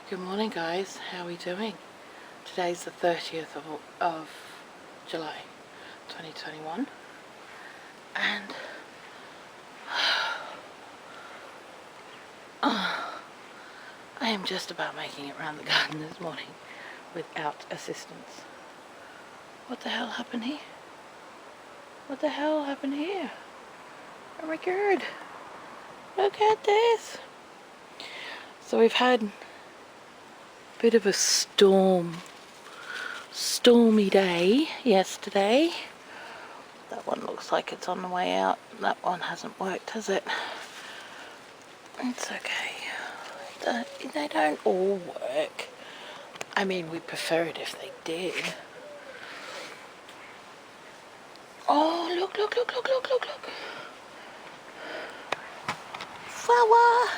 Good morning guys, how are we doing? Today's the 30th of July 2021 and I am just about making it around the garden this morning without assistance. What the hell happened here? What the hell happened here? Oh my god, look at this! So we've had a bit of a stormy day yesterday. That one looks like it's on the way out. That one hasn't worked, has it? It's okay. They don't all work. I mean, we prefer it if they did. Oh, look. Flower!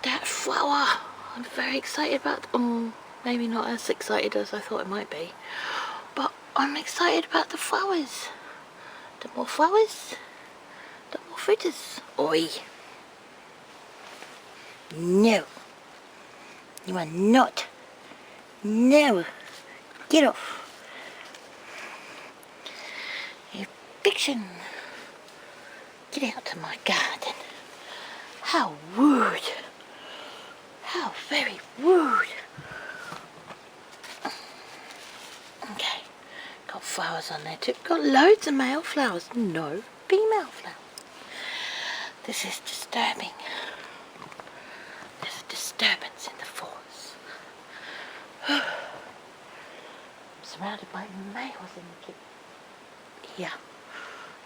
That flower! I'm very excited about, maybe not as excited as I thought it might be. But I'm excited about the flowers. The more flowers, the more fritters. Oi! No! You are not! No! Get off! Eviction! Get out of my garden! How rude! How very rude! Okay, got flowers on there too. Got loads of male flowers. No, female flowers. This is disturbing. There's a disturbance in the forest. I'm surrounded by males in the kitchen. Yeah,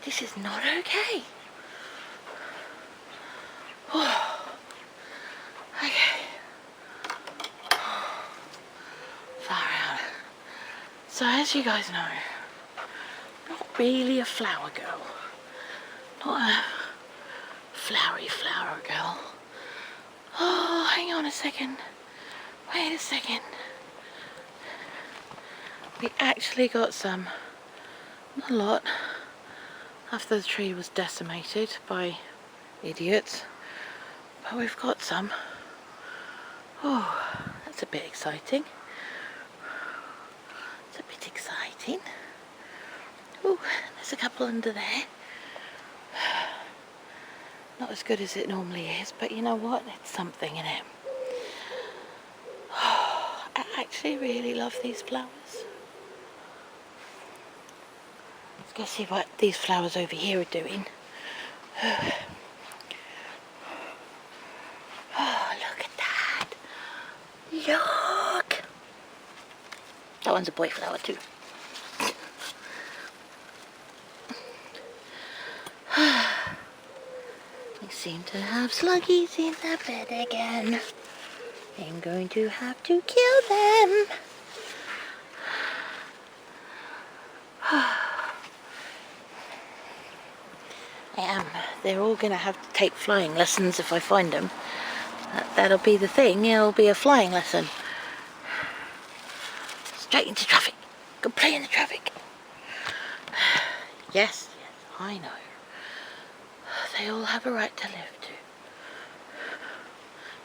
this is not okay. Okay. Far out. So as you guys know, not really a flower girl. Not a flowery flower girl. Oh, hang on a second. Wait a second. We actually got some, not a lot, after the tree was decimated by idiots. But we've got some. Oh, that's a bit exciting. It's a bit exciting. Oh, there's a couple under there. Not as good as it normally is, but you know what? It's something in it. Oh, I actually really love these flowers. Let's go see what these flowers over here are doing. Oh, look at that. Look. That one's a boy flower too. We seem to have sluggies in the bed again. I'm going to have to kill them. I am. They're all going to have to take flying lessons if I find them. That'll be the thing. It'll be a flying lesson. Straight into traffic. Go play in the traffic. Yes, I know. They all have a right to live too.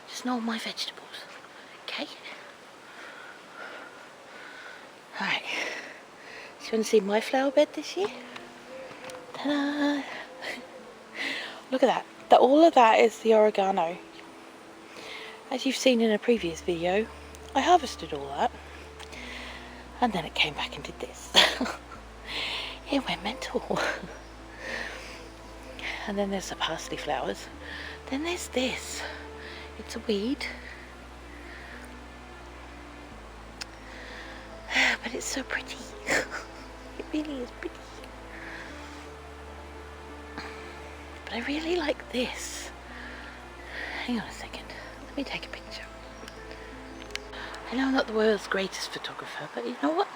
Just not my vegetables. Okay? Alright. So you want to see my flower bed this year? Ta-da! Look at that. All of that is the oregano. As you've seen in a previous video, I harvested all that. And then it came back and did this. It went mental. And then there's the parsley flowers. Then there's this. It's a weed. But it's so pretty. It really is pretty. But I really like this. Hang on a second. Let me take a picture. I know I'm not the world's greatest photographer, but you know what?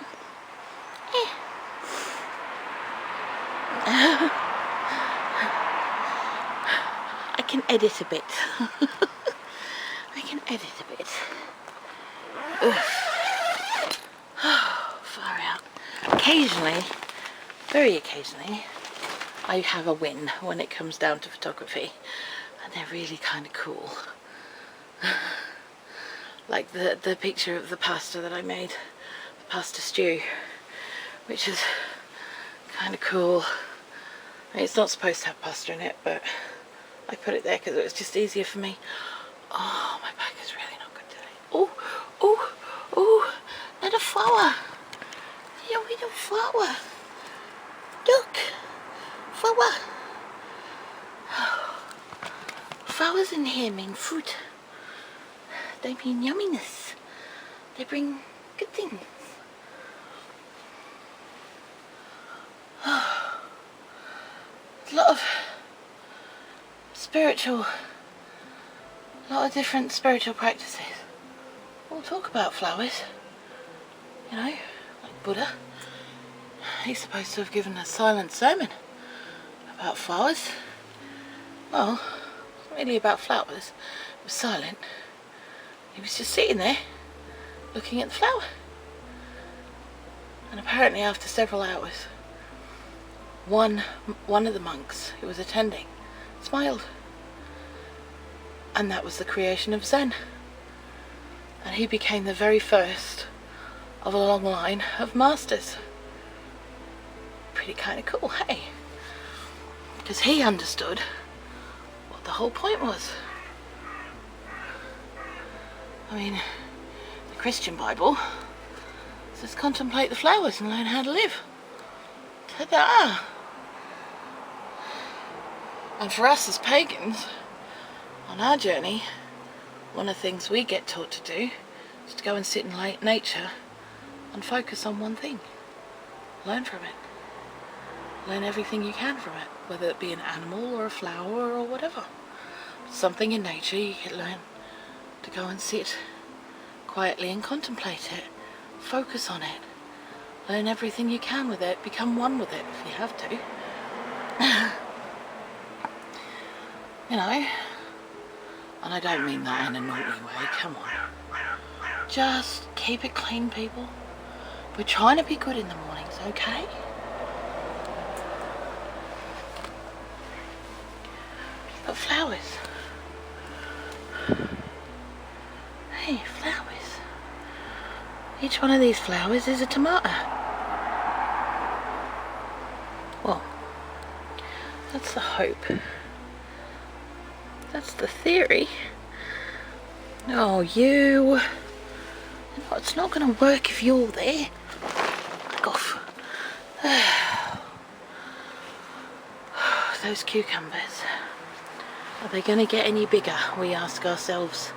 I can edit a bit. I can edit a bit. Far out. Occasionally, very occasionally, I have a win when it comes down to photography, and they're really kind of cool. like the picture of the pasta that I made, the pasta stew, which is kind of cool. I mean, it's not supposed to have pasta in it, but I put it there because it was just easier for me. Oh, my back is really not good today. Oh, oh, oh, not a flower. Yeah, we don't flower. Look, flower. Flowers in here mean fruit. They mean yumminess. They bring good things. There's a lot of a lot of different spiritual practices. We'll talk about flowers, you know, like Buddha. He's supposed to have given a silent sermon about flowers. Well, it wasn't really about flowers, it was silent. He was just sitting there, looking at the flower. And apparently after several hours, one of the monks who was attending smiled. And that was the creation of Zen. And he became the very first of a long line of masters. Pretty kind of cool, hey? Because he understood what the whole point was. I mean, the Christian Bible says contemplate the flowers and learn how to live. Ta-da! And for us as pagans, on our journey, one of the things we get taught to do is to go and sit in nature and focus on one thing. Learn from it. Learn everything you can from it, whether it be an animal or a flower or whatever. Something in nature you can learn to go and sit quietly and contemplate it. Focus on it. Learn everything you can with it. Become one with it if you have to. You know, and I don't mean that in a naughty way, come on. Just keep it clean, people. We're trying to be good in the mornings, okay? But flowers. Hey, flowers. Each one of these flowers is a tomato. Well, that's the hope. That's the theory. Oh, you. No, it's not going to work if you're there. Back off. Those cucumbers. Are they going to get any bigger? We ask ourselves.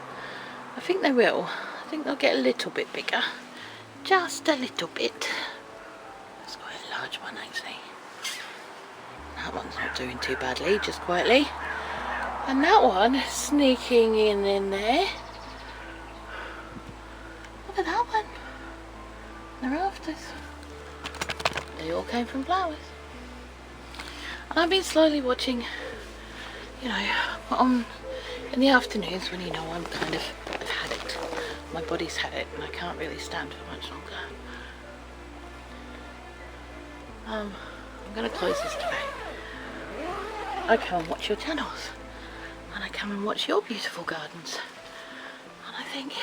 I think they will. I think they'll get a little bit bigger. Just a little bit. That's quite a large one, actually. That one's not doing too badly, just quietly. And that one sneaking in there. Look at that one. The rafters. They all came from flowers. And I've been slowly watching, you know, in the afternoons when, you know, I've had it. My body's had it and I can't really stand for much longer. I'm going to close this today. I come and watch your channels. And I come and watch your beautiful gardens. And I think,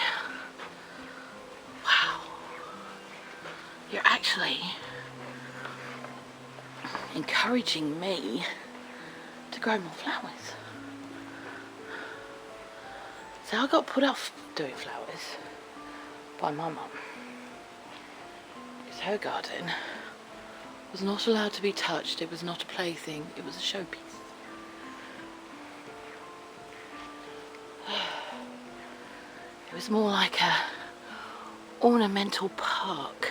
wow, you're actually encouraging me to grow more flowers. So I got put off doing flowers by my mum. Because her garden was not allowed to be touched. It was not a plaything. It was a showpiece. It was more like a ornamental park.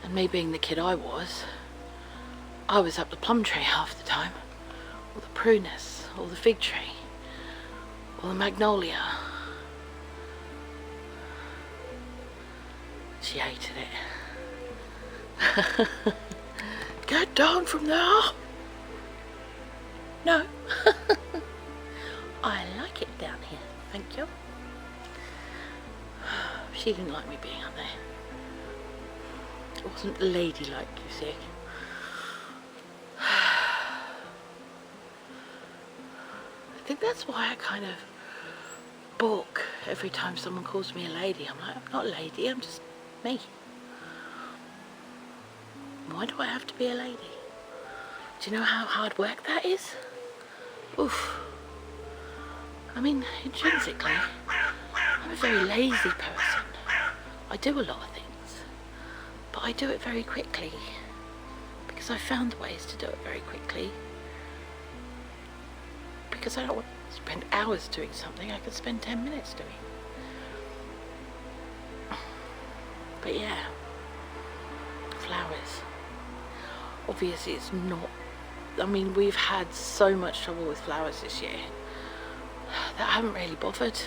And me being the kid I was up the plum tree half the time, or the prunus, or the fig tree, or the magnolia. She hated it. Get down from there! No. I like it down here, thank you. She didn't like me being up there. It wasn't ladylike, you see. think that's why I kind of balk every time someone calls me a lady. I'm like, I'm not a lady, I'm just me. Why do I have to be a lady? Do you know how hard work that is? Oof. I mean, intrinsically, I'm a very lazy person. I do a lot of things, but I do it very quickly because I found ways to do it very quickly. Because I don't want to spend hours doing something I could spend 10 minutes doing. But yeah, flowers. Obviously it's not, I mean, we've had so much trouble with flowers this year that I haven't really bothered.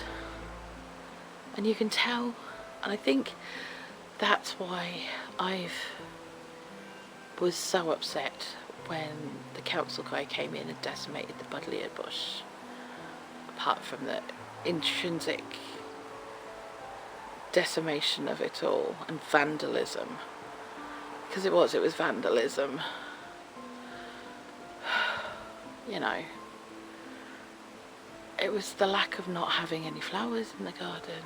And you can tell, and I think that's why I was so upset when the council guy came in and decimated the buddleia bush, apart from the intrinsic decimation of it all and vandalism, because it was vandalism. You know, it was the lack of not having any flowers in the garden.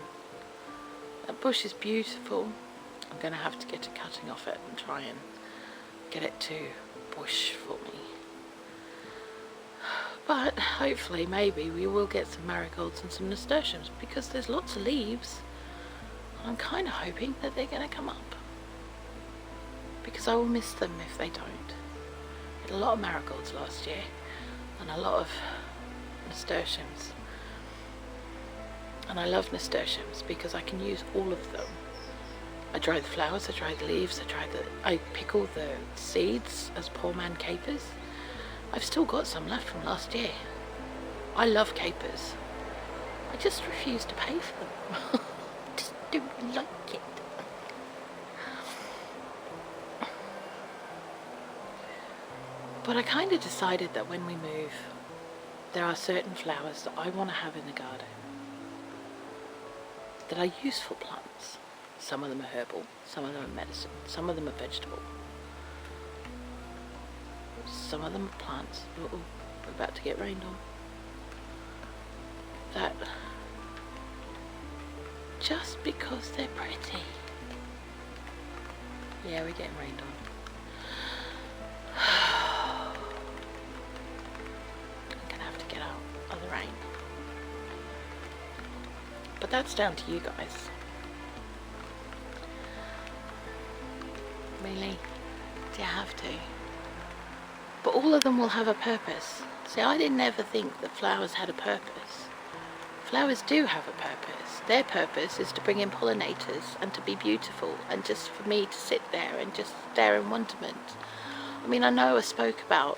That bush is beautiful. I'm going to have to get a cutting off it and try and get it to bush for me. But hopefully, maybe we will get some marigolds and some nasturtiums, because there's lots of leaves. And I'm kind of hoping that they're going to come up, because I will miss them if they don't. We had a lot of marigolds last year and a lot of nasturtiums. And I love nasturtiums because I can use all of them. I dry the flowers, I dry the leaves, I pickle the seeds as poor man capers. I've still got some left from last year. I love capers. I just refuse to pay for them. Just don't like it. But I kind of decided that when we move, there are certain flowers that I want to have in the garden that are useful plants. Some of them are herbal, some of them are medicine, some of them are vegetable. Some of them are plants. Uh-oh, we're about to get rained on. That just because they're pretty. Yeah, we're getting rained on. I'm gonna have to get out of the rain. But that's down to you guys. Really? Do you have to? But all of them will have a purpose. See, I didn't ever think that flowers had a purpose. Flowers do have a purpose. Their purpose is to bring in pollinators and to be beautiful, and just for me to sit there and just stare in wonderment. I mean, I know I spoke about,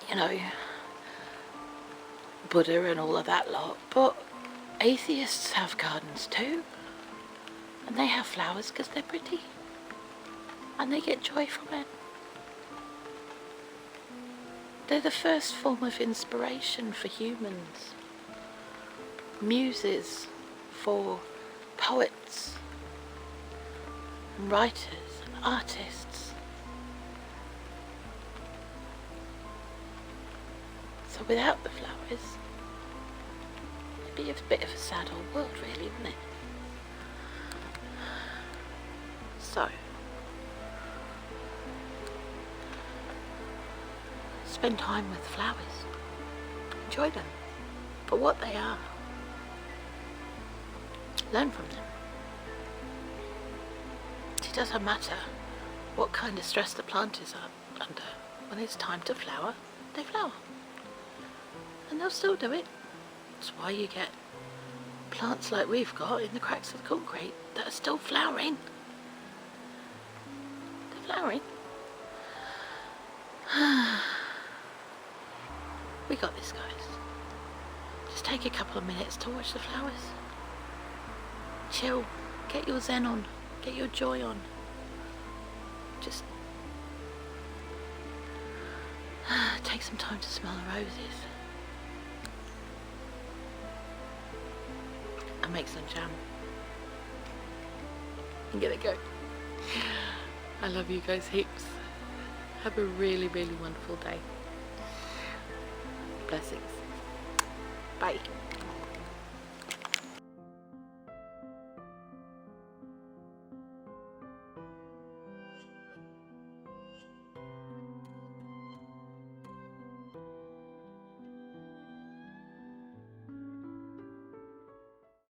you know, Buddha and all of that lot, but atheists have gardens too. And they have flowers because they're pretty. And they get joy from it. They're the first form of inspiration for humans. Muses for poets and writers and artists. So without the flowers, it'd be a bit of a sad old world, really, wouldn't it? So, spend time with flowers. Enjoy them for what they are. Learn from them. It doesn't matter what kind of stress the plant is under. When it's time to flower, they flower. And they'll still do it. That's why you get plants like we've got in the cracks of the concrete that are still flowering. They're flowering. We got this, guys. Just take a couple of minutes to watch the flowers. Chill. Get your zen on. Get your joy on. Just take some time to smell the roses. And make some jam. And get it going. I love you guys heaps. Have a really, really wonderful day. Blessings. Bye.